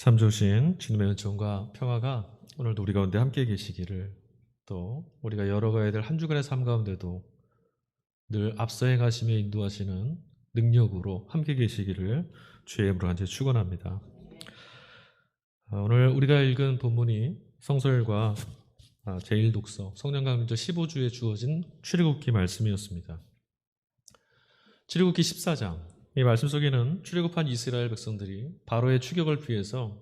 참 좋으신 주님의 은총과 평화가 오늘도 우리 가운데 함께 계시기를, 또 우리가 열어가야 될 한 주간의 삶 가운데도 늘 앞서 행하시며 인도하시는 능력으로 함께 계시기를 주의 이름으로 간절히 축원합니다. 오늘 우리가 읽은 본문이 성서일과 제1독서 성령강림절 15주에 주어진 출애굽기 말씀이었습니다. 출애굽기 14장, 이 말씀 속에는 출애굽한 이스라엘 백성들이 바로의 추격을 피해서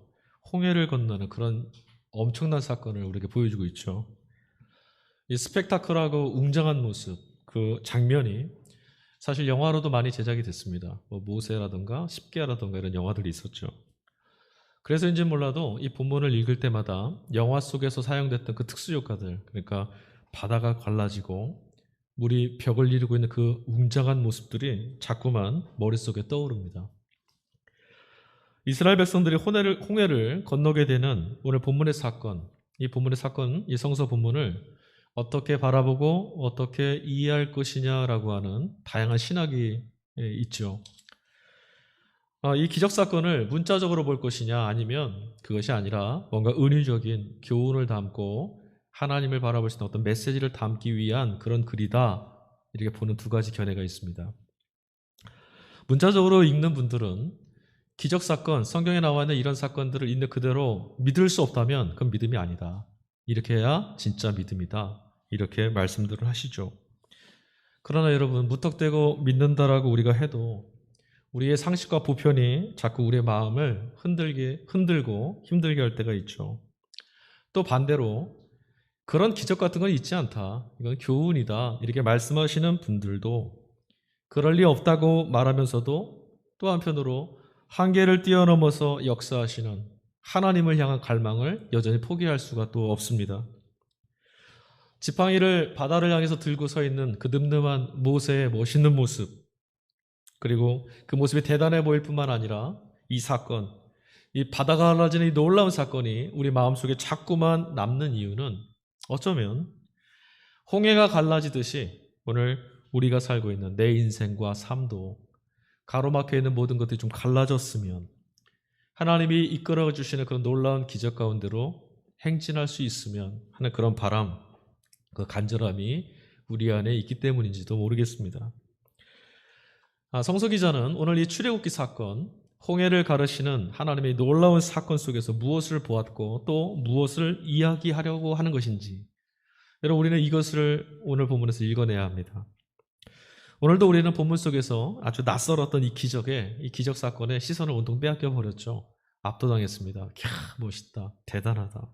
홍해를 건너는 그런 엄청난 사건을 우리에게 보여주고 있죠. 이 스펙타클하고 웅장한 모습, 그 장면이 사실 영화로도 많이 제작이 됐습니다. 모세라든가 십계라든가 이런 영화들이 있었죠. 그래서인지 몰라도 이 본문을 읽을 때마다 영화 속에서 사용됐던 그 특수 효과들, 그러니까 바다가 갈라지고 물이 벽을 이루고 있는 그 웅장한 모습들이 자꾸만 머릿속에 떠오릅니다. 이스라엘 백성들이 홍해를 건너게 되는 오늘 본문의 사건, 이 성서 본문을 어떻게 바라보고 어떻게 이해할 것이냐라고 하는 다양한 신학이 있죠. 이 기적사건을 문자적으로 볼 것이냐, 아니면 그것이 아니라 뭔가 은유적인 교훈을 담고 하나님을 바라볼 수 있는 어떤 메시지를 담기 위한 그런 글이다, 이렇게 보는 두 가지 견해가 있습니다. 문자적으로 읽는 분들은 기적사건, 성경에 나와 있는 이런 사건들을 있는 그대로 믿을 수 없다면 그건 믿음이 아니다, 이렇게 해야 진짜 믿음이다, 이렇게 말씀들을 하시죠. 그러나 여러분, 무턱대고 믿는다라고 우리가 해도 우리의 상식과 보편이 자꾸 우리의 마음을 흔들고 힘들게 할 때가 있죠. 또 반대로 그런 기적 같은 건 있지 않다, 이건 교훈이다, 이렇게 말씀하시는 분들도 그럴 리 없다고 말하면서도 또 한편으로 한계를 뛰어넘어서 역사하시는 하나님을 향한 갈망을 여전히 포기할 수가 또 없습니다. 지팡이를 바다를 향해서 들고 서 있는 그 늠름한 모세의 멋있는 모습, 그리고 그 모습이 대단해 보일 뿐만 아니라 이 사건, 이 바다가 갈라지는 이 놀라운 사건이 우리 마음속에 자꾸만 남는 이유는 어쩌면 홍해가 갈라지듯이 오늘 우리가 살고 있는 내 인생과 삶도 가로막혀 있는 모든 것들이 좀 갈라졌으면 하나님이 이끌어 주시는 그런 놀라운 기적 가운데로 행진할 수 있으면 하는 그런 바람, 그 간절함이 우리 안에 있기 때문인지도 모르겠습니다. 성서 기자는 오늘 이 출애굽기 사건, 홍해를 가르시는 하나님의 놀라운 사건 속에서 무엇을 보았고 또 무엇을 이야기하려고 하는 것인지, 여러분, 우리는 이것을 오늘 본문에서 읽어내야 합니다. 오늘도 우리는 본문 속에서 아주 낯설었던 이 기적 사건에 시선을 온통 빼앗겨 버렸죠. 압도당했습니다. 멋있다, 대단하다.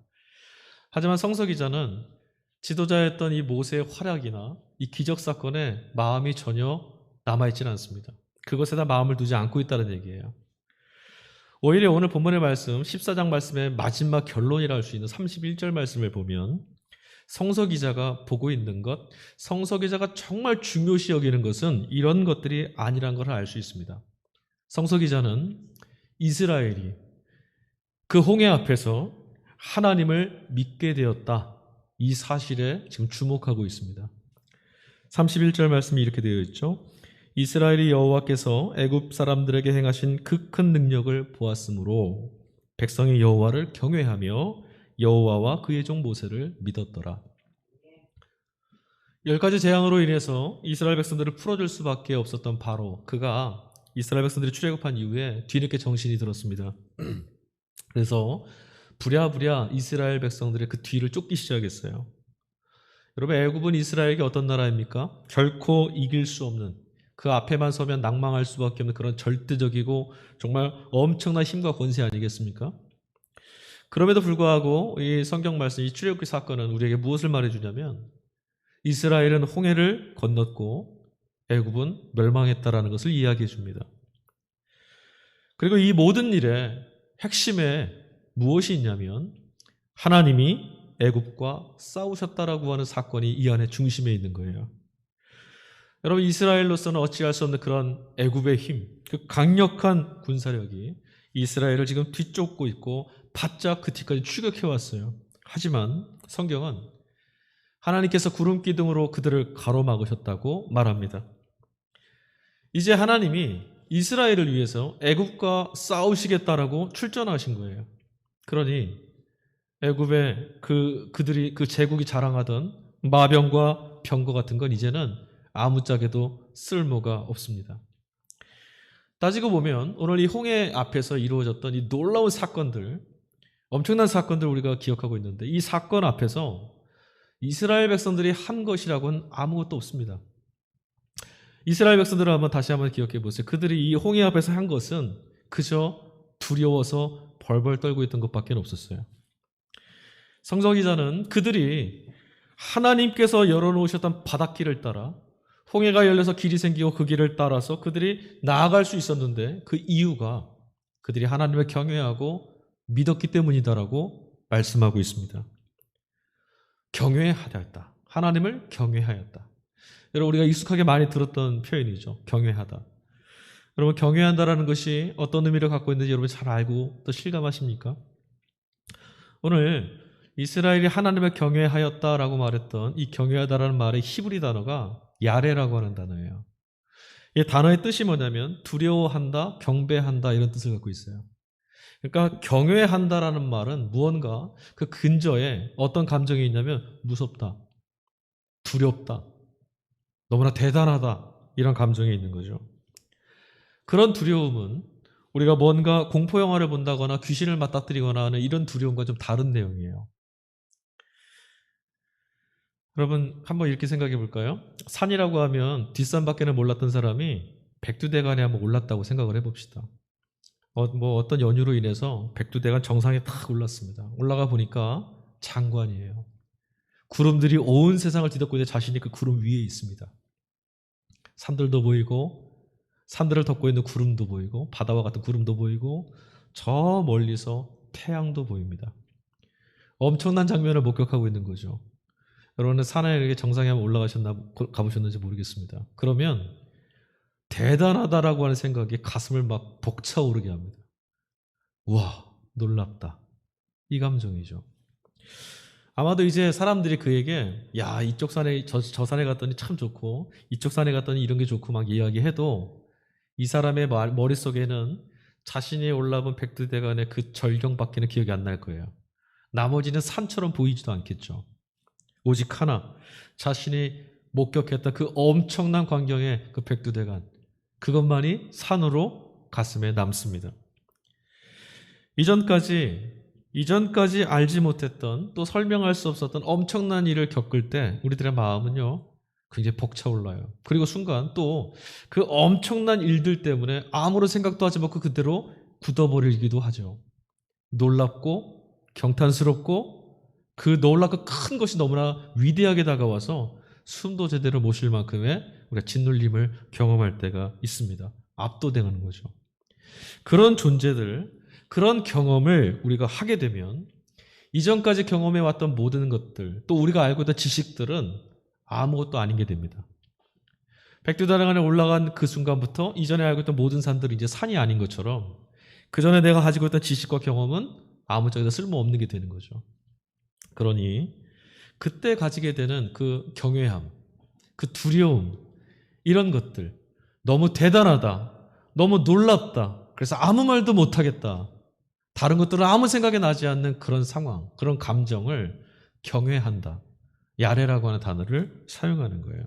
하지만 성서 기자는 지도자였던 이 모세의 활약이나 이 기적 사건에 마음이 전혀 남아있지는 않습니다. 그것에다 마음을 두지 않고 있다는 얘기예요. 오히려 오늘 본문의 말씀, 14장 말씀의 마지막 결론이라 할 수 있는 31절 말씀을 보면 성서 기자가 보고 있는 것, 성서 기자가 정말 중요시 여기는 것은 이런 것들이 아니란 걸 알 수 있습니다. 성서 기자는 이스라엘이 그 홍해 앞에서 하나님을 믿게 되었다, 이 사실에 지금 주목하고 있습니다. 31절 말씀이 이렇게 되어 있죠. 이스라엘이 여호와께서 애굽 사람들에게 행하신 그 큰 능력을 보았으므로 백성이 여호와를 경외하며 여호와와 그의 종 모세를 믿었더라. 10가지 재앙으로 인해서 이스라엘 백성들을 풀어줄 수밖에 없었던 바로, 그가 이스라엘 백성들이 출애굽한 이후에 뒤늦게 정신이 들었습니다. 그래서 부랴부랴 이스라엘 백성들의 그 뒤를 쫓기 시작했어요. 여러분, 애굽은 이스라엘에게 어떤 나라입니까? 결코 이길 수 없는, 그 앞에만 서면 낭망할 수밖에 없는 그런 절대적이고 정말 엄청난 힘과 권세 아니겠습니까? 그럼에도 불구하고 이 성경 말씀, 이 출애굽기 사건은 우리에게 무엇을 말해주냐면 이스라엘은 홍해를 건넜고 애굽은 멸망했다라는 것을 이야기해 줍니다. 그리고 이 모든 일의 핵심에 무엇이 있냐면 하나님이 애굽과 싸우셨다라고 하는 사건이 이 안에 중심에 있는 거예요. 여러분, 이스라엘로서는 어찌할 수 없는 그런 애굽의 힘, 그 강력한 군사력이 이스라엘을 지금 뒤쫓고 있고 바짝 그 뒤까지 추격해 왔어요. 하지만 성경은 하나님께서 구름 기둥으로 그들을 가로막으셨다고 말합니다. 이제 하나님이 이스라엘을 위해서 애굽과 싸우시겠다라고 출전하신 거예요. 그러니 애굽의 그들이 그 제국이 자랑하던 마병과 병거 같은 건 이제는 아무짝에도 쓸모가 없습니다. 따지고 보면 오늘 이 홍해 앞에서 이루어졌던 이 놀라운 사건들, 엄청난 사건들 우리가 기억하고 있는데 이 사건 앞에서 이스라엘 백성들이 한 것이라고는 아무것도 없습니다. 이스라엘 백성들을 다시 한번 기억해 보세요. 그들이 이 홍해 앞에서 한 것은 그저 두려워서 벌벌 떨고 있던 것밖에 없었어요. 성경 기자는 그들이 하나님께서 열어놓으셨던 바닷길을 따라 홍해가 열려서 길이 생기고 그 길을 따라서 그들이 나아갈 수 있었는데 그 이유가 그들이 하나님을 경외하고 믿었기 때문이다라고 말씀하고 있습니다. 경외하였다. 하나님을 경외하였다. 여러분 우리가 익숙하게 많이 들었던 표현이죠. 경외하다. 여러분 경외한다라는 것이 어떤 의미를 갖고 있는지 여러분 잘 알고 또 실감하십니까? 오늘 이스라엘이 하나님을 경외하였다라고 말했던 이 경외하다라는 말의 히브리 단어가 야레라고 하는 단어예요. 이 단어의 뜻이 뭐냐면 두려워한다, 경배한다 이런 뜻을 갖고 있어요. 그러니까 경외한다라는 말은 무언가 그 근저에 어떤 감정이 있냐면 무섭다, 두렵다, 너무나 대단하다 이런 감정이 있는 거죠. 그런 두려움은 우리가 뭔가 공포 영화를 본다거나 귀신을 맞닥뜨리거나 하는 이런 두려움과 좀 다른 내용이에요. 여러분 한번 이렇게 생각해 볼까요? 산이라고 하면 뒷산밖에는 몰랐던 사람이 백두대간에 한번 올랐다고 생각을 해봅시다. 어떤 연유로 인해서 백두대간 정상에 탁 올랐습니다. 올라가 보니까 장관이에요. 구름들이 온 세상을 뒤덮고 있는데 자신이 그 구름 위에 있습니다. 산들도 보이고 산들을 덮고 있는 구름도 보이고 바다와 같은 구름도 보이고 저 멀리서 태양도 보입니다. 엄청난 장면을 목격하고 있는 거죠. 여러분은 산에 정상에 한번 가보셨는지 모르겠습니다. 그러면 대단하다라고 하는 생각이 가슴을 막 벅차오르게 합니다. 우와, 놀랍다. 이 감정이죠. 아마도 이제 사람들이 그에게 야 이쪽 산에 저 산에 갔더니 참 좋고 이쪽 산에 갔더니 이런 게 좋고 막 이야기해도 이 사람의 머릿속에는 자신이 올라본 백두대간의 그 절경밖에는 기억이 안 날 거예요. 나머지는 산처럼 보이지도 않겠죠. 오직 하나, 자신이 목격했던 그 엄청난 광경의 그 백두대간, 그것만이 산으로 가슴에 남습니다. 이전까지 알지 못했던 또 설명할 수 없었던 엄청난 일을 겪을 때 우리들의 마음은요 굉장히 벅차올라요. 그리고 순간 또 그 엄청난 일들 때문에 아무런 생각도 하지 않고 그대로 굳어버리기도 하죠. 놀랍고 경탄스럽고 그 놀랍고 큰 것이 너무나 위대하게 다가와서 숨도 제대로 못 쉴 만큼의 우리가 짓눌림을 경험할 때가 있습니다. 압도되는 거죠. 그런 존재들, 그런 경험을 우리가 하게 되면 이전까지 경험해왔던 모든 것들, 또 우리가 알고 있던 지식들은 아무것도 아닌 게 됩니다. 백두대간에 올라간 그 순간부터 이전에 알고 있던 모든 산들이 이제 산이 아닌 것처럼 그 전에 내가 가지고 있던 지식과 경험은 아무짝에도 쓸모없는 게 되는 거죠. 그러니 그때 가지게 되는 그 경외함, 그 두려움, 이런 것들, 너무 대단하다, 너무 놀랍다, 그래서 아무 말도 못하겠다, 다른 것들은 아무 생각이 나지 않는 그런 상황, 그런 감정을 경외한다, 야레라고 하는 단어를 사용하는 거예요.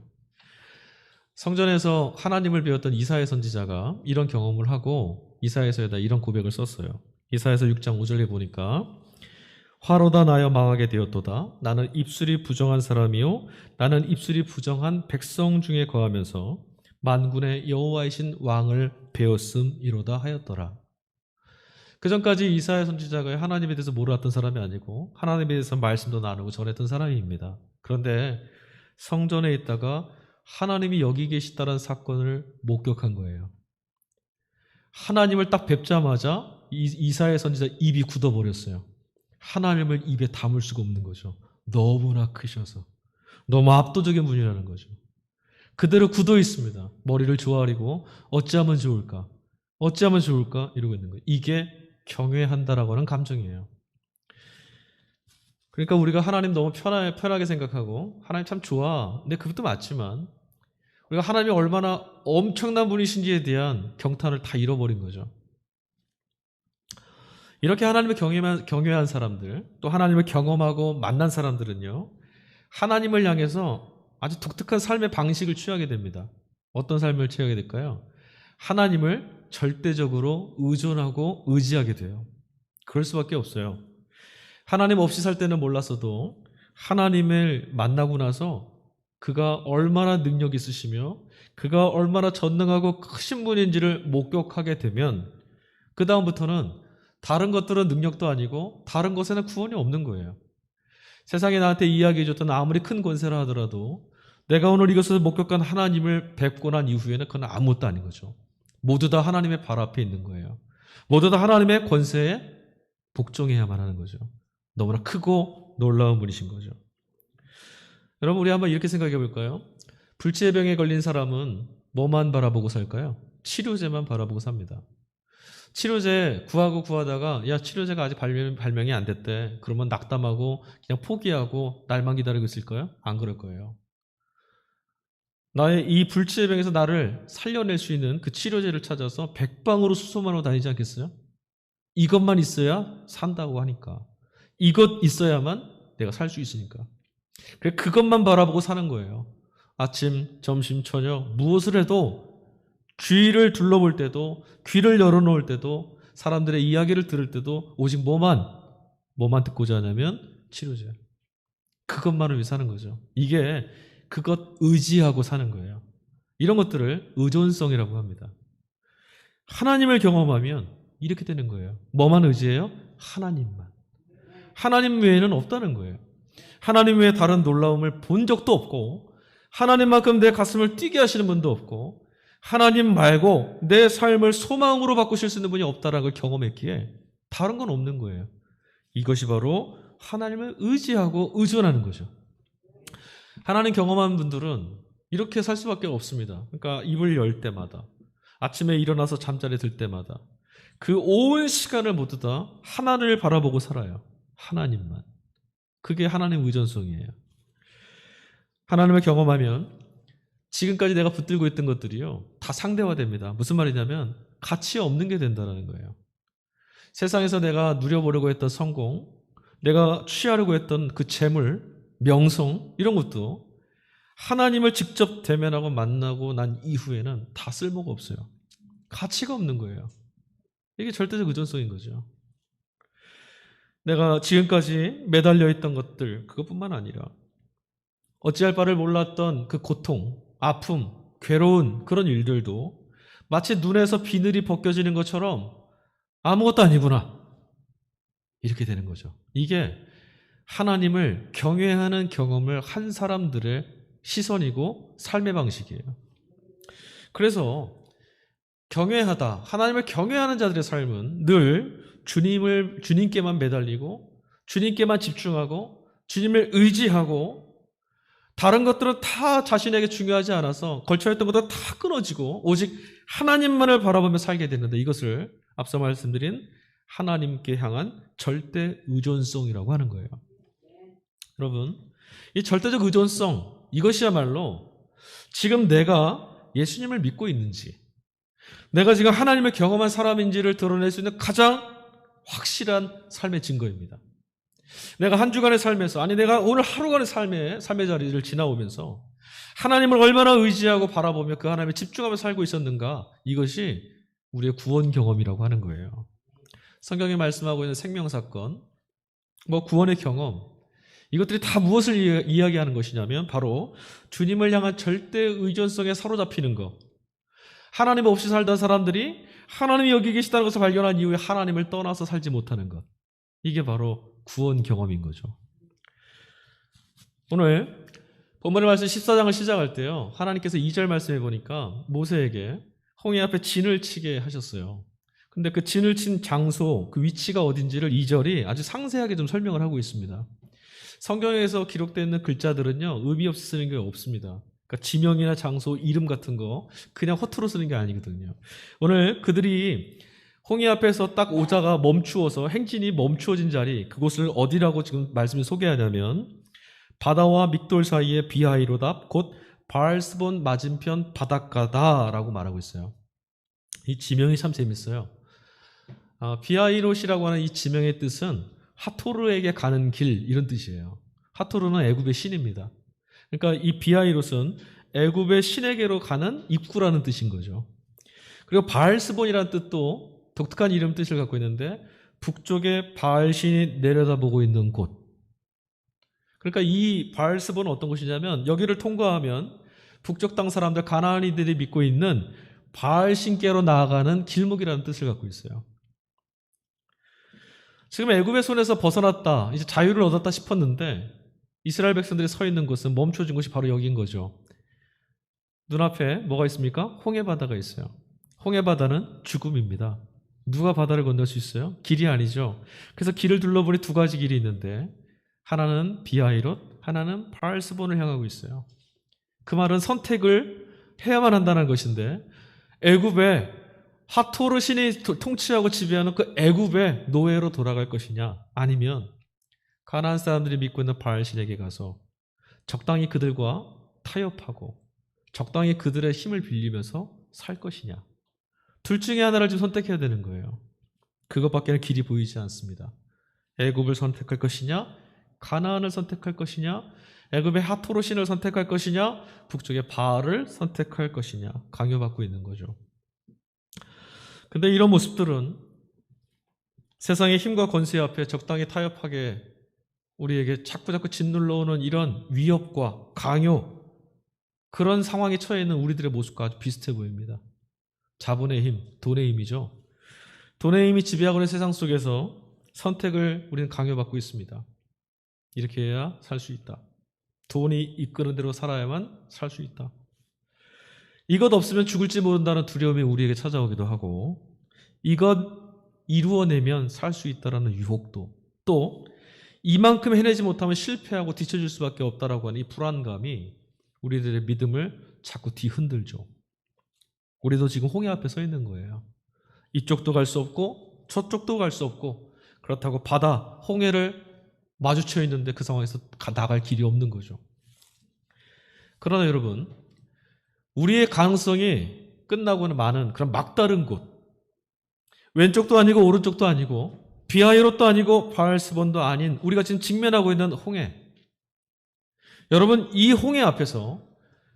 성전에서 하나님을 배웠던 이사야 선지자가 이런 경험을 하고 이사야서에다 이런 고백을 썼어요. 이사야서 6장 5절에 보니까 화로다 나여 망하게 되었도다. 나는 입술이 부정한 사람이요 나는 입술이 부정한 백성 중에 거하면서 만군의 여호와이신 왕을 배웠음이로다 하였더라. 그전까지 이사야 선지자가 하나님에 대해서 몰랐던 사람이 아니고 하나님에 대해서 말씀도 나누고 전했던 사람입니다. 그런데 성전에 있다가 하나님이 여기 계시다는 사건을 목격한 거예요. 하나님을 딱 뵙자마자 이사야 선지자 입이 굳어버렸어요. 하나님을 입에 담을 수가 없는 거죠. 너무나 크셔서. 너무 압도적인 분이라는 거죠. 그대로 굳어 있습니다. 머리를 조아리고 어찌하면 좋을까? 어찌하면 좋을까? 이러고 있는 거예요. 이게 경외한다라고 하는 감정이에요. 그러니까 우리가 하나님 너무 편하게 생각하고 하나님 참 좋아. 근데 그것도 맞지만 우리가 하나님이 얼마나 엄청난 분이신지에 대한 경탄을 다 잃어버린 거죠. 이렇게 하나님을 경외한 사람들, 또 하나님을 경험하고 만난 사람들은요, 하나님을 향해서 아주 독특한 삶의 방식을 취하게 됩니다. 어떤 삶을 취하게 될까요? 하나님을 절대적으로 의존하고 의지하게 돼요. 그럴 수밖에 없어요. 하나님 없이 살 때는 몰랐어도 하나님을 만나고 나서 그가 얼마나 능력 있으시며 그가 얼마나 전능하고 크신 분인지를 목격하게 되면 그 다음부터는 다른 것들은 능력도 아니고 다른 것에는 구원이 없는 거예요. 세상에 나한테 이야기해줬던 아무리 큰 권세라 하더라도 내가 오늘 이것을 목격한 하나님을 뵙고 난 이후에는 그건 아무것도 아닌 거죠. 모두 다 하나님의 발 앞에 있는 거예요. 모두 다 하나님의 권세에 복종해야만 하는 거죠. 너무나 크고 놀라운 분이신 거죠. 여러분, 우리 한번 이렇게 생각해 볼까요? 불치의 병에 걸린 사람은 뭐만 바라보고 살까요? 치료제만 바라보고 삽니다. 치료제 구하다가 야, 치료제가 아직 발명이 안 됐대. 그러면 낙담하고 그냥 포기하고 날만 기다리고 있을까요? 안 그럴 거예요. 나의 이 불치의 병에서 나를 살려낼 수 있는 그 치료제를 찾아서 백방으로 수소문하고 다니지 않겠어요? 이것만 있어야 산다고 하니까. 이것 있어야만 내가 살 수 있으니까. 그것만 바라보고 사는 거예요. 아침, 점심, 저녁 무엇을 해도 귀를 둘러볼 때도 귀를 열어놓을 때도 사람들의 이야기를 들을 때도 오직 뭐만 듣고자 하냐면 치료제. 그것만을 위해 사는 거죠. 이게 그것 의지하고 사는 거예요. 이런 것들을 의존성이라고 합니다. 하나님을 경험하면 이렇게 되는 거예요. 뭐만 의지해요? 하나님만. 하나님 외에는 없다는 거예요. 하나님 외에 다른 놀라움을 본 적도 없고 하나님만큼 내 가슴을 뛰게 하시는 분도 없고 하나님 말고 내 삶을 소망으로 바꾸실 수 있는 분이 없다라는 걸 경험했기에 다른 건 없는 거예요. 이것이 바로 하나님을 의지하고 의존하는 거죠. 하나님 경험한 분들은 이렇게 살 수밖에 없습니다. 그러니까 입을 열 때마다, 아침에 일어나서 잠자리에 들 때마다 그 온 시간을 모두 다 하나님을 바라보고 살아요. 하나님만. 그게 하나님의 의존성이에요. 하나님을 경험하면 지금까지 내가 붙들고 있던 것들이요, 다 상대화됩니다. 무슨 말이냐면 가치 없는 게 된다는 거예요. 세상에서 내가 누려보려고 했던 성공, 내가 취하려고 했던 그 재물, 명성 이런 것도 하나님을 직접 대면하고 만나고 난 이후에는 다 쓸모가 없어요. 가치가 없는 거예요. 이게 절대적 의존성인 거죠. 내가 지금까지 매달려 있던 것들, 그것뿐만 아니라 어찌할 바를 몰랐던 그 고통, 아픔, 괴로운 그런 일들도 마치 눈에서 비늘이 벗겨지는 것처럼 아무것도 아니구나, 이렇게 되는 거죠. 이게 하나님을 경외하는 경험을 한 사람들의 시선이고 삶의 방식이에요. 그래서 경외하다, 하나님을 경외하는 자들의 삶은 늘 주님께만 매달리고 주님께만 집중하고 주님을 의지하고 다른 것들은 다 자신에게 중요하지 않아서 걸쳐있던 것도 다 끊어지고 오직 하나님만을 바라보며 살게 되는데, 이것을 앞서 말씀드린 하나님께 향한 절대 의존성이라고 하는 거예요. 여러분, 이 절대적 의존성, 이것이야말로 지금 내가 예수님을 믿고 있는지, 내가 지금 하나님을 경험한 사람인지를 드러낼 수 있는 가장 확실한 삶의 증거입니다. 내가 한 주간의 삶에서, 아니 내가 오늘 하루간의 삶의 자리를 지나오면서 하나님을 얼마나 의지하고 바라보며 그 하나님에 집중하며 살고 있었는가, 이것이 우리의 구원 경험이라고 하는 거예요. 성경이 말씀하고 있는 생명사건, 구원의 경험, 이것들이 다 무엇을 이야기하는 것이냐면 바로 주님을 향한 절대 의존성에 사로잡히는 것, 하나님 없이 살던 사람들이 하나님이 여기 계시다는 것을 발견한 이후에 하나님을 떠나서 살지 못하는 것, 이게 바로 구원 경험인 거죠. 오늘 본문의 말씀 14장을 시작할 때요, 하나님께서 2절 말씀해 보니까 모세에게 홍해 앞에 진을 치게 하셨어요. 근데 그 진을 친 장소, 그 위치가 어딘지를 2절이 아주 상세하게 좀 설명을 하고 있습니다. 성경에서 기록되어 있는 글자들은요, 의미 없이 쓰는 게 없습니다. 그러니까 지명이나 장소, 이름 같은 거 그냥 허투루 쓰는 게 아니거든요. 오늘 그들이 홍해 앞에서 딱 오자가 멈추어서 행진이 멈추어진 자리, 그곳을 어디라고 지금 말씀이 소개하냐면 바다와 믹돌 사이의 비하이로답, 곧 바알스본 맞은편 바닷가다라고 말하고 있어요. 이 지명이 참 재밌어요. 비아이롯이라고 하는 이 지명의 뜻은 하토르에게 가는 길 이런 뜻이에요. 하토르는 애굽의 신입니다. 그러니까 이 비아이롯은 애굽의 신에게로 가는 입구라는 뜻인 거죠. 그리고 바알스본이라는 뜻도 독특한 이름 뜻을 갖고 있는데 북쪽에 바알 신이 내려다보고 있는 곳. 그러니까 이 바알스본은 어떤 곳이냐면 여기를 통과하면 북쪽 땅 사람들 가나안이들이 믿고 있는 바알 신께로 나아가는 길목이라는 뜻을 갖고 있어요. 지금 애굽의 손에서 벗어났다, 이제 자유를 얻었다 싶었는데 이스라엘 백성들이 서 있는 곳은 멈춰진 곳이 바로 여기인 거죠. 눈앞에 뭐가 있습니까? 홍해바다가 있어요. 홍해바다는 죽음입니다. 누가 바다를 건널 수 있어요? 길이 아니죠. 그래서 길을 둘러보니 두 가지 길이 있는데 하나는 비아이롯, 하나는 바알스본을 향하고 있어요. 그 말은 선택을 해야만 한다는 것인데 애굽의 하토르 신이 통치하고 지배하는 그 애굽의 노예로 돌아갈 것이냐, 아니면 가나안 사람들이 믿고 있는 바알 신에게 가서 적당히 그들과 타협하고 적당히 그들의 힘을 빌리면서 살 것이냐, 둘 중에 하나를 지금 선택해야 되는 거예요. 그것밖에는 길이 보이지 않습니다. 애굽을 선택할 것이냐, 가나안을 선택할 것이냐, 애굽의 하토르 신을 선택할 것이냐, 북쪽의 바알을 선택할 것이냐, 강요받고 있는 거죠. 근데 이런 모습들은 세상의 힘과 권세 앞에 적당히 타협하게 우리에게 자꾸자꾸 짓눌러 오는 이런 위협과 강요, 그런 상황에 처해 있는 우리들의 모습과 아주 비슷해 보입니다. 자본의 힘, 돈의 힘이죠. 돈의 힘이 지배하고 있는 세상 속에서 선택을 우리는 강요받고 있습니다. 이렇게 해야 살 수 있다. 돈이 이끄는 대로 살아야만 살 수 있다. 이것 없으면 죽을지 모른다는 두려움이 우리에게 찾아오기도 하고, 이것 이루어내면 살 수 있다라는 유혹도, 또 이만큼 해내지 못하면 실패하고 뒤처질 수밖에 없다라고 하는 이 불안감이 우리들의 믿음을 자꾸 뒤흔들죠. 우리도 지금 홍해 앞에 서 있는 거예요. 이쪽도 갈 수 없고 저쪽도 갈 수 없고, 그렇다고 바다, 홍해를 마주쳐 있는데 그 상황에서 나갈 길이 없는 거죠. 그러나 여러분, 우리의 가능성이 끝나고는 많은 그런 막다른 곳, 왼쪽도 아니고 오른쪽도 아니고 비아이롯도 아니고 바알스본도 아닌 우리가 지금 직면하고 있는 홍해, 여러분, 이 홍해 앞에서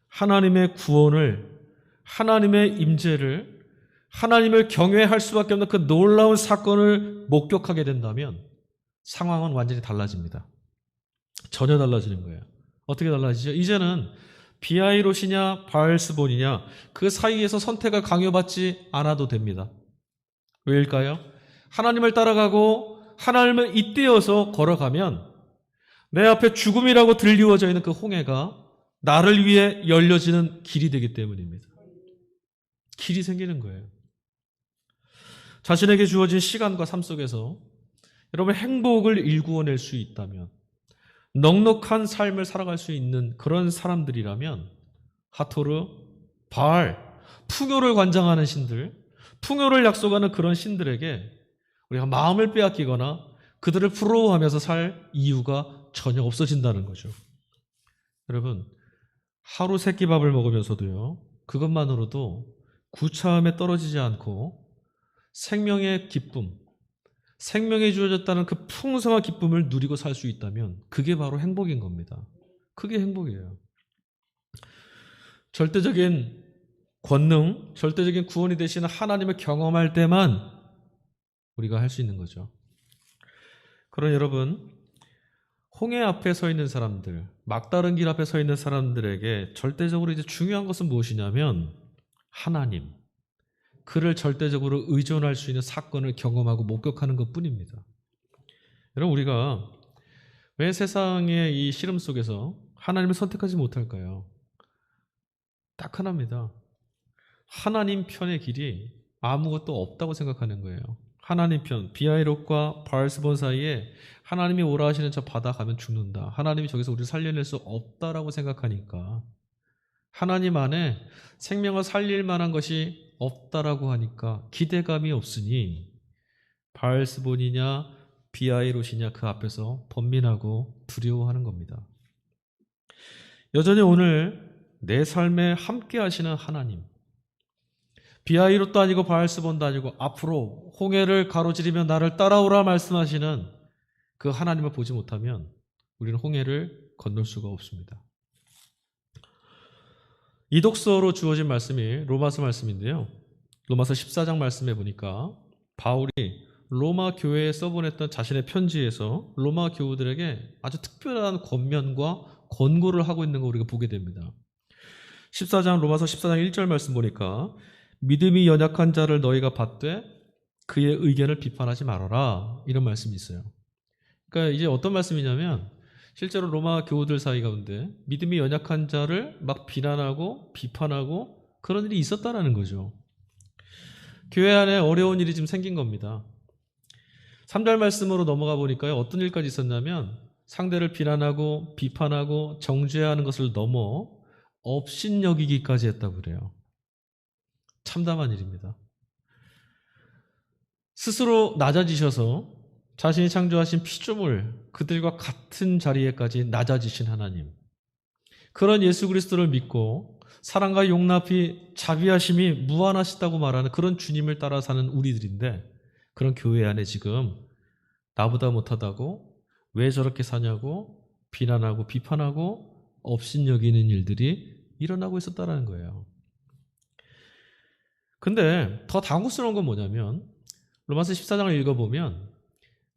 하나님의 구원을, 하나님의 임재를, 하나님을 경외할 수밖에 없는 그 놀라운 사건을 목격하게 된다면 상황은 완전히 달라집니다. 전혀 달라지는 거예요. 어떻게 달라지죠? 이제는 비아이롯이냐 바알스본이냐 그 사이에서 선택을 강요받지 않아도 됩니다. 왜일까요? 하나님을 따라가고 하나님을 잇대어서 걸어가면 내 앞에 죽음이라고 들리워져 있는 그 홍해가 나를 위해 열려지는 길이 되기 때문입니다. 길이 생기는 거예요. 자신에게 주어진 시간과 삶 속에서 여러분 행복을 일구어낼 수 있다면, 넉넉한 삶을 살아갈 수 있는 그런 사람들이라면 하토르, 바알, 풍요를 관장하는 신들, 풍요를 약속하는 그런 신들에게 우리가 마음을 빼앗기거나 그들을 부러워하면서 살 이유가 전혀 없어진다는 거죠. 여러분, 하루 세끼밥을 먹으면서도요, 그것만으로도 구차함에 떨어지지 않고 생명의 기쁨, 생명에 주어졌다는 그 풍성한 기쁨을 누리고 살 수 있다면 그게 바로 행복인 겁니다. 그게 행복이에요. 절대적인 권능, 절대적인 구원이 되시는 하나님을 경험할 때만 우리가 할 수 있는 거죠. 그런 여러분, 홍해 앞에 서 있는 사람들, 막다른 길 앞에 서 있는 사람들에게 절대적으로 이제 중요한 것은 무엇이냐면 하나님, 그를 절대적으로 의존할 수 있는 사건을 경험하고 목격하는 것뿐입니다. 여러분, 우리가 왜 세상의 이 시름 속에서 하나님을 선택하지 못할까요? 딱 하나입니다. 하나님 편의 길이 아무것도 없다고 생각하는 거예요. 하나님 편, 비아이롯과 바알스본 사이에 하나님이 오라 하시는 저 바다 가면 죽는다, 하나님이 저기서 우리를 살려낼 수 없다라고 생각하니까, 하나님 안에 생명을 살릴 만한 것이 없다라고 하니까 기대감이 없으니 바알스본이냐 비아이롯이냐 그 앞에서 번민하고 두려워하는 겁니다. 여전히 오늘 내 삶에 함께 하시는 하나님, 비아이롯도 아니고 바알스본도 아니고 앞으로 홍해를 가로지르며 나를 따라오라 말씀하시는 그 하나님을 보지 못하면 우리는 홍해를 건널 수가 없습니다. 이독서로 주어진 말씀이 로마서 말씀인데요. 로마서 14장 말씀해 보니까 바울이 로마 교회에 써보냈던 자신의 편지에서 로마 교우들에게 아주 특별한 권면과 권고를 하고 있는 거 우리가 보게 됩니다. 로마서 14장 1절 말씀 보니까 믿음이 연약한 자를 너희가 받되 그의 의견을 비판하지 말아라, 이런 말씀이 있어요. 그러니까 이제 어떤 말씀이냐면 실제로 로마 교우들 사이 가운데 믿음이 연약한 자를 막 비난하고 비판하고 그런 일이 있었다라는 거죠. 교회 안에 어려운 일이 지금 생긴 겁니다. 3절 말씀으로 넘어가 보니까요, 어떤 일까지 있었냐면 상대를 비난하고 비판하고 정죄하는 것을 넘어 업신여기기까지 했다고 그래요. 참담한 일입니다. 스스로 낮아지셔서 자신이 창조하신 피조물 그들과 같은 자리에까지 낮아지신 하나님, 그런 예수 그리스도를 믿고 사랑과 용납이 자비하심이 무한하시다고 말하는 그런 주님을 따라 사는 우리들인데, 그런 교회 안에 지금 나보다 못하다고 왜 저렇게 사냐고 비난하고 비판하고 업신여기는 일들이 일어나고 있었다는 거예요. 근데 더 당혹스러운 건 뭐냐면 로마서 14장을 읽어보면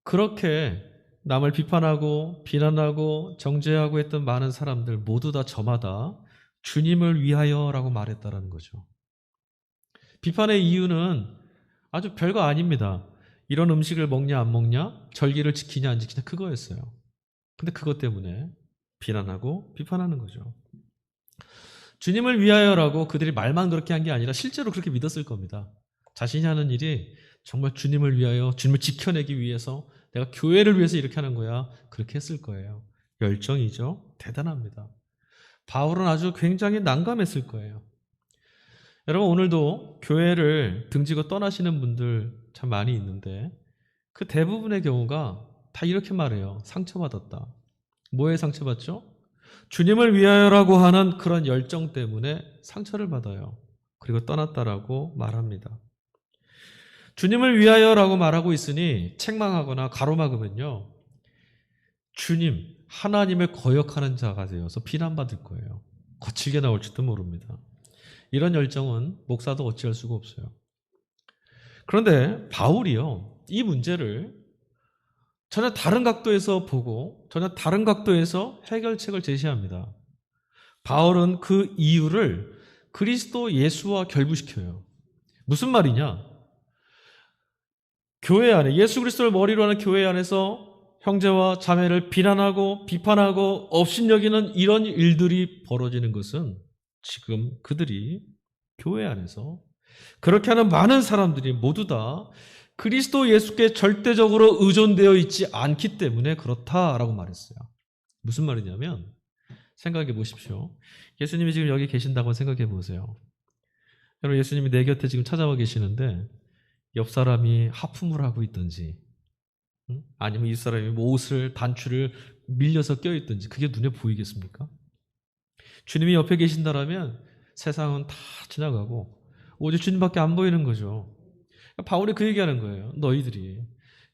그렇게 남을 비판하고 비난하고 정죄하고 했던 많은 사람들 모두 다 저마다 주님을 위하여라고 말했다라는 거죠. 비판의 이유는 아주 별거 아닙니다. 이런 음식을 먹냐 안 먹냐, 절기를 지키냐 안 지키냐, 그거였어요. 근데 그것 때문에 비난하고 비판하는 거죠. 주님을 위하여라고 그들이 말만 그렇게 한 게 아니라 실제로 그렇게 믿었을 겁니다. 자신이 하는 일이 정말 주님을 위하여, 주님을 지켜내기 위해서, 내가 교회를 위해서 이렇게 하는 거야, 그렇게 했을 거예요. 열정이죠. 대단합니다. 바울은 아주 굉장히 난감했을 거예요. 여러분, 오늘도 교회를 등지고 떠나시는 분들 참 많이 있는데 그 대부분의 경우가 다 이렇게 말해요. 상처받았다. 뭐에 상처받죠? 주님을 위하여라고 하는 그런 열정 때문에 상처를 받아요. 그리고 떠났다라고 말합니다. 주님을 위하여라고 말하고 있으니 책망하거나 가로막으면요, 주님, 하나님을 거역하는 자가 되어서 비난받을 거예요. 거칠게 나올지도 모릅니다. 이런 열정은 목사도 어찌할 수가 없어요. 그런데 바울이요, 이 문제를 전혀 다른 각도에서 보고 전혀 다른 각도에서 해결책을 제시합니다. 바울은 그 이유를 그리스도 예수와 결부시켜요. 무슨 말이냐? 교회 안에, 예수 그리스도를 머리로 하는 교회 안에서 형제와 자매를 비난하고 비판하고 업신여기는 이런 일들이 벌어지는 것은 지금 그들이 교회 안에서 그렇게 하는 많은 사람들이 모두 다 그리스도 예수께 절대적으로 의존되어 있지 않기 때문에 그렇다라고 말했어요. 무슨 말이냐면, 생각해 보십시오. 예수님이 지금 여기 계신다고 생각해 보세요. 여러분, 예수님이 내 곁에 지금 찾아와 계시는데 옆 사람이 하품을 하고 있든지, 아니면 이 사람이 뭐 옷을 단추를 밀려서 껴있든지, 그게 눈에 보이겠습니까? 주님이 옆에 계신다라면 세상은 다 지나가고 오직 주님밖에 안 보이는 거죠. 바울이 그 얘기하는 거예요. 너희들이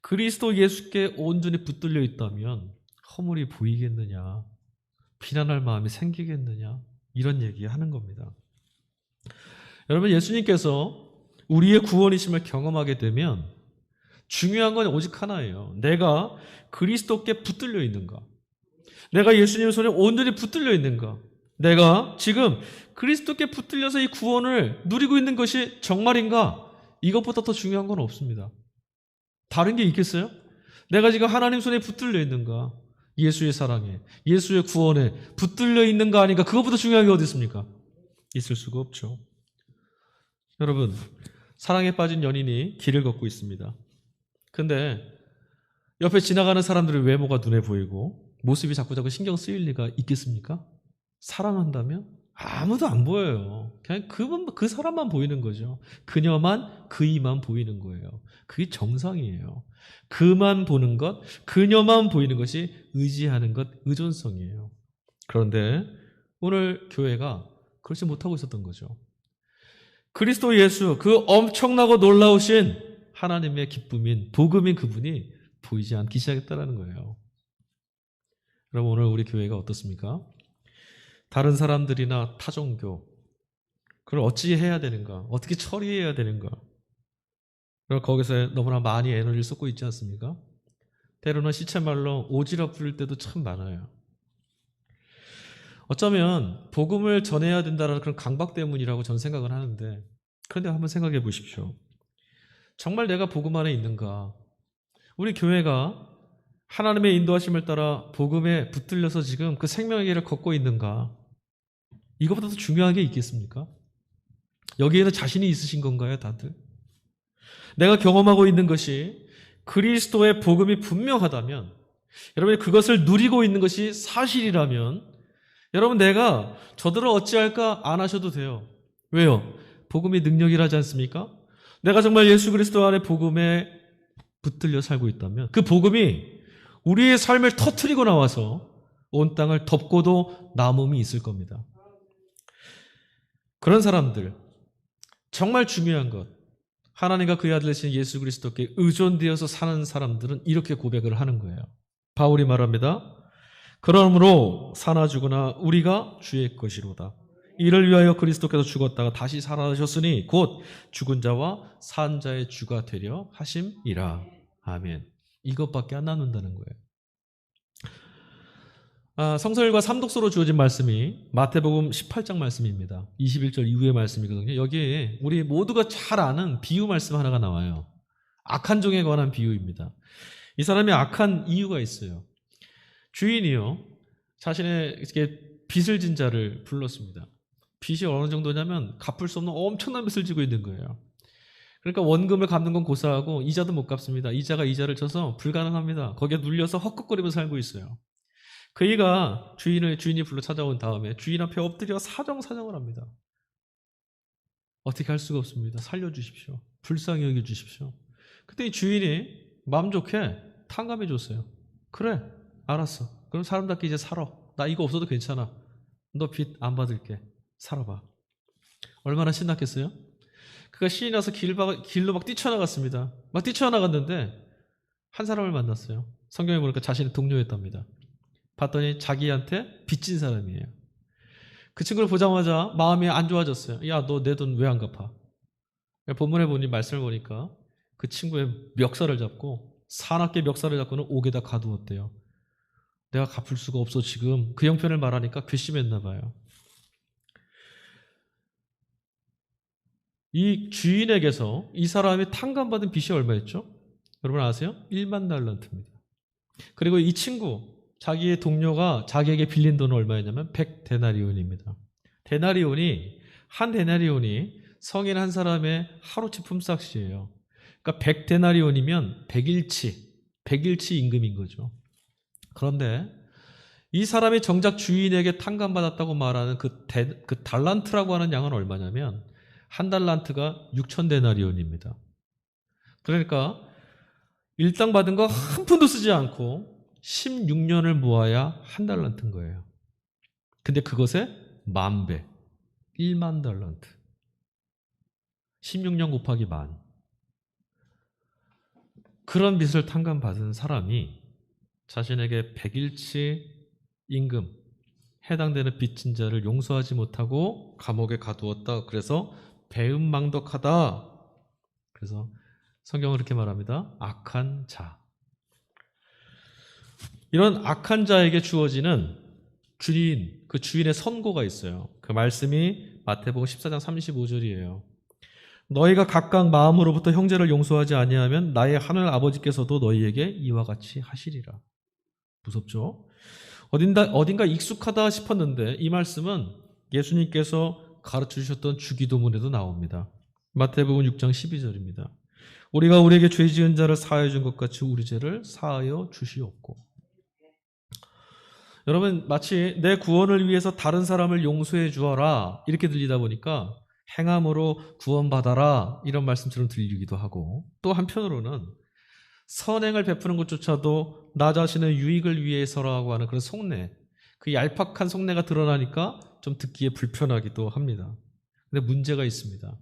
그리스도 예수께 온전히 붙들려 있다면 허물이 보이겠느냐, 비난할 마음이 생기겠느냐, 이런 얘기하는 겁니다. 여러분, 예수님께서 우리의 구원이심을 경험하게 되면 중요한 건 오직 하나예요. 내가 그리스도께 붙들려 있는가, 내가 예수님 손에 온전히 붙들려 있는가, 내가 지금 그리스도께 붙들려서 이 구원을 누리고 있는 것이 정말인가, 이것보다 더 중요한 건 없습니다. 다른 게 있겠어요? 내가 지금 하나님 손에 붙들려 있는가, 예수의 사랑에, 예수의 구원에 붙들려 있는가 아닌가, 그것보다 중요한 게 어디 있습니까? 있을 수가 없죠. 여러분, 사랑에 빠진 연인이 길을 걷고 있습니다. 근데 옆에 지나가는 사람들의 외모가 눈에 보이고 모습이 자꾸자꾸 신경 쓰일 리가 있겠습니까? 사랑한다면 아무도 안 보여요. 그냥 그 사람만 보이는 거죠. 그녀만, 그이만 보이는 거예요. 그게 정상이에요. 그만 보는 것, 그녀만 보이는 것이 의지하는 것, 의존성이에요. 그런데 오늘 교회가 그렇지 못하고 있었던 거죠. 그리스도 예수, 그 엄청나고 놀라우신 하나님의 기쁨인 복음인 그분이 보이지 않기 시작했다는 거예요. 그럼 오늘 우리 교회가 어떻습니까? 다른 사람들이나 타종교, 그걸 어찌 해야 되는가? 어떻게 처리해야 되는가? 그럼 거기서 너무나 많이 에너지를 쏟고 있지 않습니까? 때로는 시체말로 오지랖 부릴 때도 참 많아요. 어쩌면 복음을 전해야 된다는 그런 강박 때문이라고 저는 생각을 하는데, 그런데 한번 생각해 보십시오. 정말 내가 복음 안에 있는가? 우리 교회가 하나님의 인도하심을 따라 복음에 붙들려서 지금 그 생명의 길을 걷고 있는가? 이것보다 더 중요한 게 있겠습니까? 여기에는 자신이 있으신 건가요, 다들? 내가 경험하고 있는 것이 그리스도의 복음이 분명하다면, 여러분이 그것을 누리고 있는 것이 사실이라면, 여러분 내가 저들을 어찌할까 안 하셔도 돼요. 왜요? 복음이 능력이라지 않습니까? 내가 정말 예수 그리스도 안에 복음에 붙들려 살고 있다면 그 복음이 우리의 삶을 터뜨리고 나와서 온 땅을 덮고도 남음이 있을 겁니다. 그런 사람들, 정말 중요한 것, 하나님과 그의 아들 되신 예수 그리스도께 의존되어서 사는 사람들은 이렇게 고백을 하는 거예요. 바울이 말합니다. 그러므로 사나 죽으나 우리가 주의 것이로다. 이를 위하여 그리스도께서 죽었다가 다시 살아나셨으니 곧 죽은 자와 산 자의 주가 되려 하심이라. 아멘. 이것밖에 안 나눈다는 거예요. 성서일과 삼독서로 주어진 말씀이 마태복음 18장 말씀입니다. 21절 이후의 말씀이거든요. 여기에 우리 모두가 잘 아는 비유 말씀 하나가 나와요. 악한 종에 관한 비유입니다. 이 사람이 악한 이유가 있어요. 주인이요, 자신의 빚을 진 자를 불렀습니다. 빚이 어느 정도냐면 갚을 수 없는 엄청난 빚을 지고 있는 거예요. 그러니까 원금을 갚는 건 고사하고 이자도 못 갚습니다. 이자가 이자를 쳐서 불가능합니다. 거기에 눌려서 헛헛거리면서 살고 있어요. 그이가 주인이 불러 찾아온 다음에 주인 앞에 엎드려 사정을 합니다. 어떻게 할 수가 없습니다. 살려주십시오. 불쌍히 여겨주십시오. 그때 이 주인이 마음 좋게 탕감해 줬어요. 그래, 알았어. 그럼 사람답게 이제 살아. 나 이거 없어도 괜찮아. 너 빚 안 받을게. 살아봐. 얼마나 신났겠어요? 그가 신이 나서 길로 막 뛰쳐나갔습니다. 막 뛰쳐나갔는데 한 사람을 만났어요. 성경에 보니까 자신의 동료였답니다. 봤더니 자기한테 빚진 사람이에요. 그 친구를 보자마자 마음이 안 좋아졌어요. 야, 너 내 돈 왜 안 갚아? 본문에 보니 말씀을 보니까 그 친구의 멱살을 잡고 사납게 멱살을 잡고는 옥에다 가두었대요. 내가 갚을 수가 없어 지금. 그 형편을 말하니까 괘씸했나 봐요. 이 주인에게서 이 사람이 탕감받은 빚이 얼마였죠? 여러분 아세요? 1만 달란트입니다. 그리고 이 친구, 자기의 동료가 자기에게 빌린 돈은 얼마였냐면 100데나리온입니다. 한 데나리온이 성인 한 사람의 하루치 품삯이에요. 그러니까 100데나리온이면 100일치 임금인 거죠. 그런데 이 사람이 정작 주인에게 탕감받았다고 말하는 그 달란트라고 하는 양은 얼마냐면 한 달란트가 6,000데나리온입니다. 그러니까 일당 받은 거 한 푼도 쓰지 않고 16년을 모아야 한 달란트인 거예요. 근데 그것에 10,000배, 1만 달란트. 16년 곱하기 10,000. 그런 빚을 탕감받은 사람이 자신에게 100일치 임금, 해당되는 빚진 자를 용서하지 못하고 감옥에 가두었다. 그래서 배은망덕하다. 그래서 성경은 그렇게 말합니다. 악한 자. 이런 악한 자에게 주어지는 그 주인의 선고가 있어요. 그 말씀이 마태복음 14장 35절이에요. 너희가 각각 마음으로부터 형제를 용서하지 아니하면 나의 하늘 아버지께서도 너희에게 이와 같이 하시리라. 무섭죠? 어딘가 익숙하다 싶었는데 이 말씀은 예수님께서 가르쳐주셨던 주기도문에도 나옵니다. 마태복음 6장 12절입니다. 우리가 우리에게 죄 지은 자를 사하여 준 것 같이 우리 죄를 사하여 주시옵고. 여러분 마치 내 구원을 위해서 다른 사람을 용서해 주어라 이렇게 들리다 보니까 행함으로 구원받아라 이런 말씀처럼 들리기도 하고, 또 한편으로는 선행을 베푸는 것조차도 나 자신의 유익을 위해서라고 하는 그런 속내, 그 얄팍한 속내가 드러나니까 좀 듣기에 불편하기도 합니다. 근데 문제가 있습니다.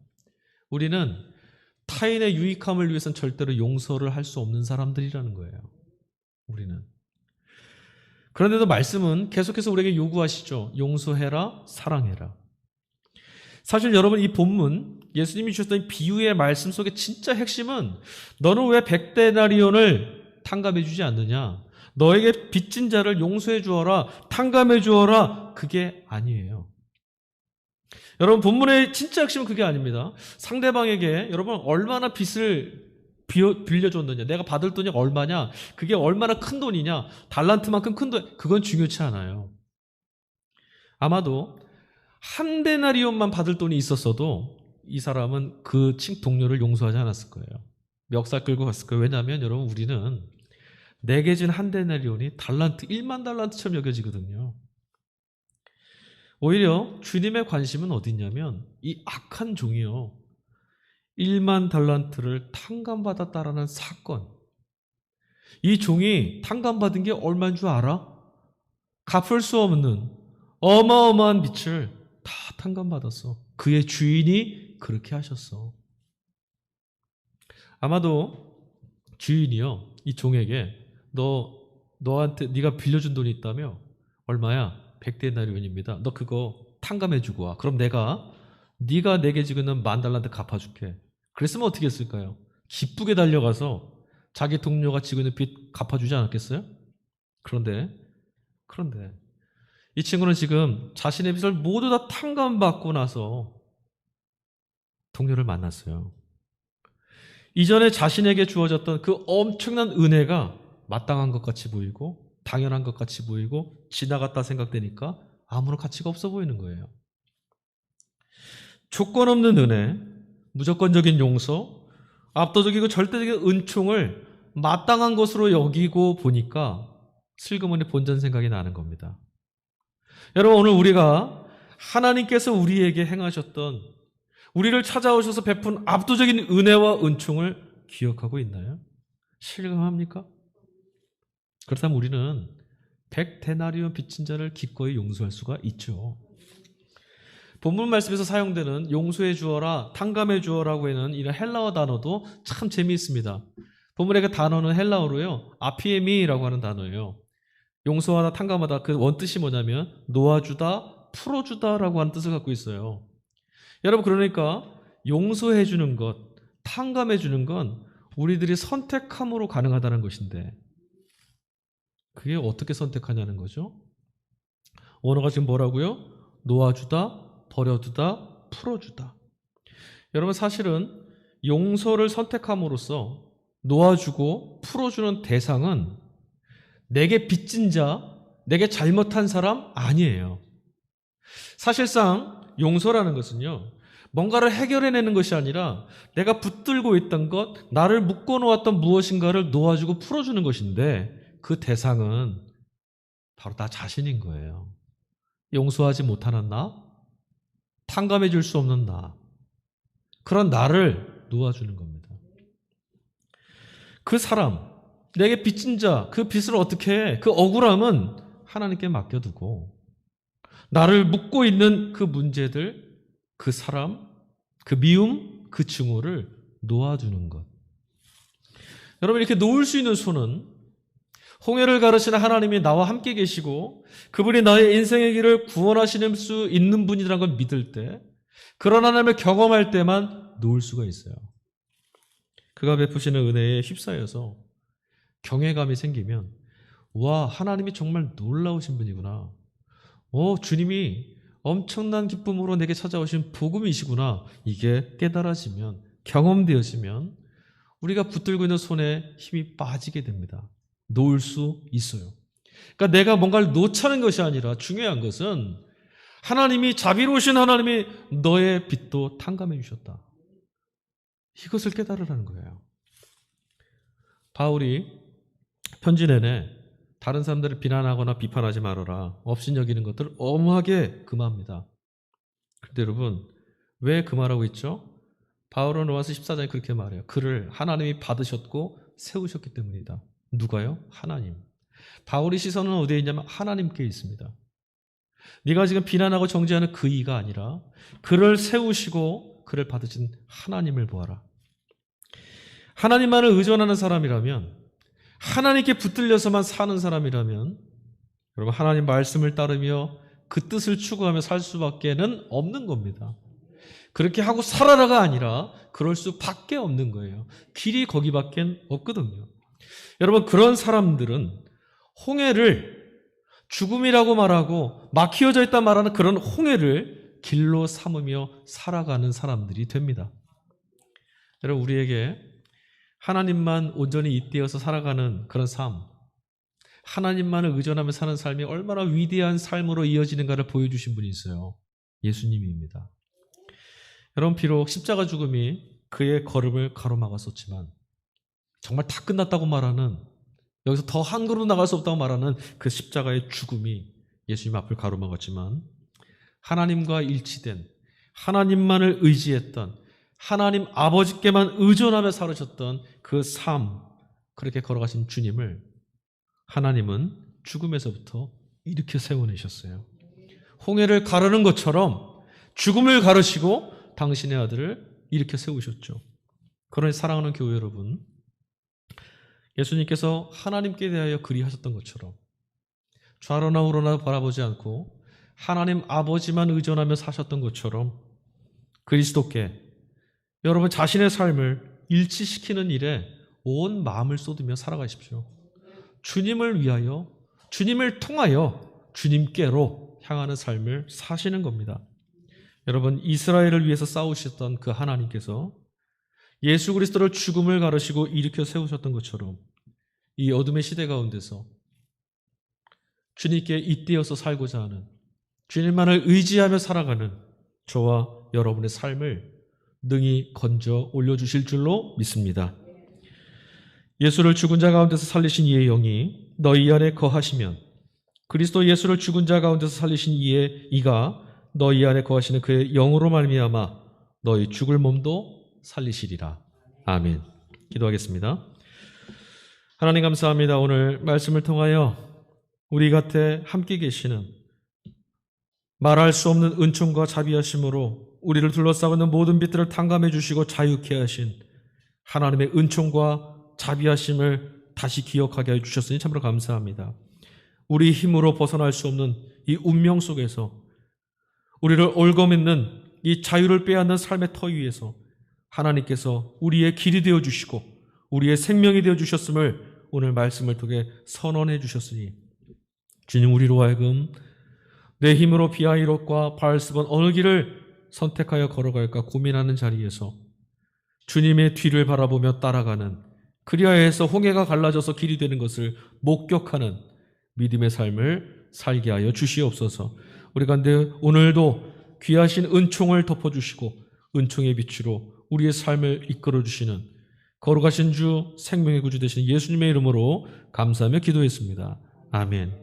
우리는 타인의 유익함을 위해서는 절대로 용서를 할 수 없는 사람들이라는 거예요. 우리는. 그런데도 말씀은 계속해서 우리에게 요구하시죠. 용서해라, 사랑해라. 사실 여러분, 이 본문, 예수님이 주셨던 비유의 말씀 속의 진짜 핵심은 너는 왜 100데나리온을 탕감해 주지 않느냐? 너에게 빚진 자를 용서해 주어라, 탕감해 주어라. 그게 아니에요. 여러분, 본문의 진짜 핵심은 그게 아닙니다. 상대방에게 여러분 얼마나 빚을 빌려줬느냐, 내가 받을 돈이 얼마냐, 그게 얼마나 큰 돈이냐, 달란트만큼 큰 돈, 그건 중요치 않아요. 아마도 한 데나리온만 받을 돈이 있었어도 이 사람은 그 동료를 용서하지 않았을 거예요. 멱살 끌고 갔을 거예요. 왜냐하면 여러분, 우리는 내게 준 한 데나리온이 달란트, 1만 달란트처럼 여겨지거든요. 오히려 주님의 관심은 어디 있냐면 이 악한 종이요, 1만 달란트를 탕감받았다라는 사건. 이 종이 탕감받은 게 얼마인 줄 알아? 갚을 수 없는 어마어마한 빚을 다 탕감받았어. 그의 주인이 그렇게 하셨어. 아마도 주인이요, 이 종에게 너한테 네가 빌려준 돈이 있다며? 얼마야? 100데나리온입니다. 너 그거 탕감해주고 와. 그럼 네가 내게 지금 있는 10,000달란트 갚아줄게. 그랬으면 어떻게 했을까요? 기쁘게 달려가서 자기 동료가 지고 있는 빚 갚아주지 않았겠어요? 그런데 이 친구는 지금 자신의 빚을 모두 다 탕감받고 나서 동료를 만났어요. 이전에 자신에게 주어졌던 그 엄청난 은혜가 마땅한 것 같이 보이고 당연한 것 같이 보이고 지나갔다 생각되니까 아무런 가치가 없어 보이는 거예요. 조건 없는 은혜, 무조건적인 용서, 압도적이고 절대적인 은총을 마땅한 것으로 여기고 보니까 슬그머니 본전 생각이 나는 겁니다. 여러분, 오늘 우리가 하나님께서 우리에게 행하셨던, 우리를 찾아오셔서 베푼 압도적인 은혜와 은총을 기억하고 있나요? 실감합니까? 그렇다면 우리는 100데나리온 빚진 자를 기꺼이 용서할 수가 있죠. 본문 말씀에서 사용되는 용서해 주어라, 탕감해 주어라고 하는 이런 헬라어 단어도 참 재미있습니다. 본문의 그 단어는 헬라어로요, 아피에미라고 하는 단어예요. 용서하다, 탕감하다, 그 원뜻이 뭐냐면 놓아주다, 풀어주다라고 하는 뜻을 갖고 있어요. 여러분, 그러니까 용서해 주는 것, 탕감해 주는 건 우리들이 선택함으로 가능하다는 것인데, 그게 어떻게 선택하냐는 거죠. 언어가 지금 뭐라고요? 놓아주다, 버려두다, 풀어주다. 여러분, 사실은 용서를 선택함으로써 놓아주고 풀어주는 대상은 내게 빚진 자, 내게 잘못한 사람 아니에요. 사실상 용서라는 것은요, 뭔가를 해결해내는 것이 아니라 내가 붙들고 있던 것, 나를 묶어놓았던 무엇인가를 놓아주고 풀어주는 것인데, 그 대상은 바로 나 자신인 거예요. 용서하지 못하는 나, 탕감해 줄 수 없는 나, 그런 나를 놓아주는 겁니다. 그 사람, 내게 빚진 자, 그 빚을 어떻게 해? 그 억울함은 하나님께 맡겨두고 나를 묶고 있는 그 문제들, 그 사람, 그 미움, 그 증오를 놓아주는 것. 여러분, 이렇게 놓을 수 있는 손은 홍해를 가르치는 하나님이 나와 함께 계시고 그분이 나의 인생의 길을 구원하시는 수 있는 분이라는 걸 믿을 때, 그런 하나님을 경험할 때만 놓을 수가 있어요. 그가 베푸시는 은혜에 휩싸여서 경외감이 생기면, 와, 하나님이 정말 놀라우신 분이구나. 주님이 엄청난 기쁨으로 내게 찾아오신 복음이시구나. 이게 깨달아지면, 경험되어지면 우리가 붙들고 있는 손에 힘이 빠지게 됩니다. 놓을 수 있어요. 그러니까 내가 뭔가를 놓자는 것이 아니라 중요한 것은 하나님이, 자비로우신 하나님이 너의 빚도 탕감해 주셨다. 이것을 깨달으라는 거예요. 바울이 편지 내내 다른 사람들을 비난하거나 비판하지 말아라, 업신여기는 것들을 엄하게 금합니다. 그런데 여러분, 왜 금하라고 있죠? 바울은 로마서 14장에 그렇게 말해요. 그를 하나님이 받으셨고 세우셨기 때문이다. 누가요? 하나님. 바울의 시선은 어디에 있냐면 하나님께 있습니다. 네가 지금 비난하고 정죄하는 그 이가 아니라 그를 세우시고 그를 받으신 하나님을 보아라. 하나님만을 의존하는 사람이라면, 하나님께 붙들려서만 사는 사람이라면, 여러분 하나님 말씀을 따르며 그 뜻을 추구하며 살 수밖에는 없는 겁니다. 그렇게 하고 살아라가 아니라 그럴 수밖에 없는 거예요. 길이 거기밖에 없거든요. 여러분 그런 사람들은 홍해를 죽음이라고 말하고 막히어져 있다 말하는 그런 홍해를 길로 삼으며 살아가는 사람들이 됩니다. 여러분 우리에게 하나님만 온전히 잇대어서 살아가는 그런 삶, 하나님만을 의존하며 사는 삶이 얼마나 위대한 삶으로 이어지는가를 보여주신 분이 있어요. 예수님입니다. 여러분 비록 십자가 죽음이 그의 걸음을 가로막았었지만 정말 다 끝났다고 말하는, 여기서 더 한 걸음 나갈 수 없다고 말하는 그 십자가의 죽음이 예수님 앞을 가로막았지만 하나님과 일치된, 하나님만을 의지했던, 하나님 아버지께만 의존하며 살으셨던 그 삶, 그렇게 걸어가신 주님을 하나님은 죽음에서부터 일으켜 세워내셨어요. 홍해를 가르는 것처럼 죽음을 가르시고 당신의 아들을 일으켜 세우셨죠. 그러니 사랑하는 교회 여러분, 예수님께서 하나님께 대하여 그리하셨던 것처럼 좌로나 우로나 바라보지 않고 하나님 아버지만 의존하며 사셨던 것처럼 그리스도께 여러분 자신의 삶을 일치시키는 일에 온 마음을 쏟으며 살아가십시오. 주님을 위하여, 주님을 통하여 주님께로 향하는 삶을 사시는 겁니다. 여러분 이스라엘을 위해서 싸우셨던 그 하나님께서 예수 그리스도를 죽음을 가르시고 일으켜 세우셨던 것처럼 이 어둠의 시대 가운데서 주님께 잇대어서 살고자 하는, 주님만을 의지하며 살아가는 저와 여러분의 삶을 능히 건져 올려주실 줄로 믿습니다. 예수를 죽은 자 가운데서 살리신 이의 영이 너희 안에 거하시면 그리스도 예수를 죽은 자 가운데서 살리신 이가 너희 안에 거하시는 그의 영으로 말미암아 너희 죽을 몸도 살리시리라. 아멘. 기도하겠습니다. 하나님 감사합니다. 오늘 말씀을 통하여 우리 곁에 함께 계시는 말할 수 없는 은총과 자비하심으로 우리를 둘러싸고 있는 모든 빛들을 탕감해 주시고 자유케 하신 하나님의 은총과 자비하심을 다시 기억하게 해주셨으니 참으로 감사합니다. 우리 힘으로 벗어날 수 없는 이 운명 속에서 우리를 얽어맺는 이 자유를 빼앗는 삶의 터 위에서 하나님께서 우리의 길이 되어주시고 우리의 생명이 되어주셨음을 오늘 말씀을 통해 선언해 주셨으니 주님 우리로 하여금 내 힘으로 비아이롯과 바알스본 어느 길을 선택하여 걸어갈까 고민하는 자리에서 주님의 뒤를 바라보며 따라가는, 그리하여서 홍해가 갈라져서 길이 되는 것을 목격하는 믿음의 삶을 살게 하여 주시옵소서. 우리 가운데 오늘도 귀하신 은총을 덮어주시고 은총의 빛으로 우리의 삶을 이끌어주시는 거룩하신 주 생명의 구주 되신 예수님의 이름으로 감사하며 기도했습니다. 아멘.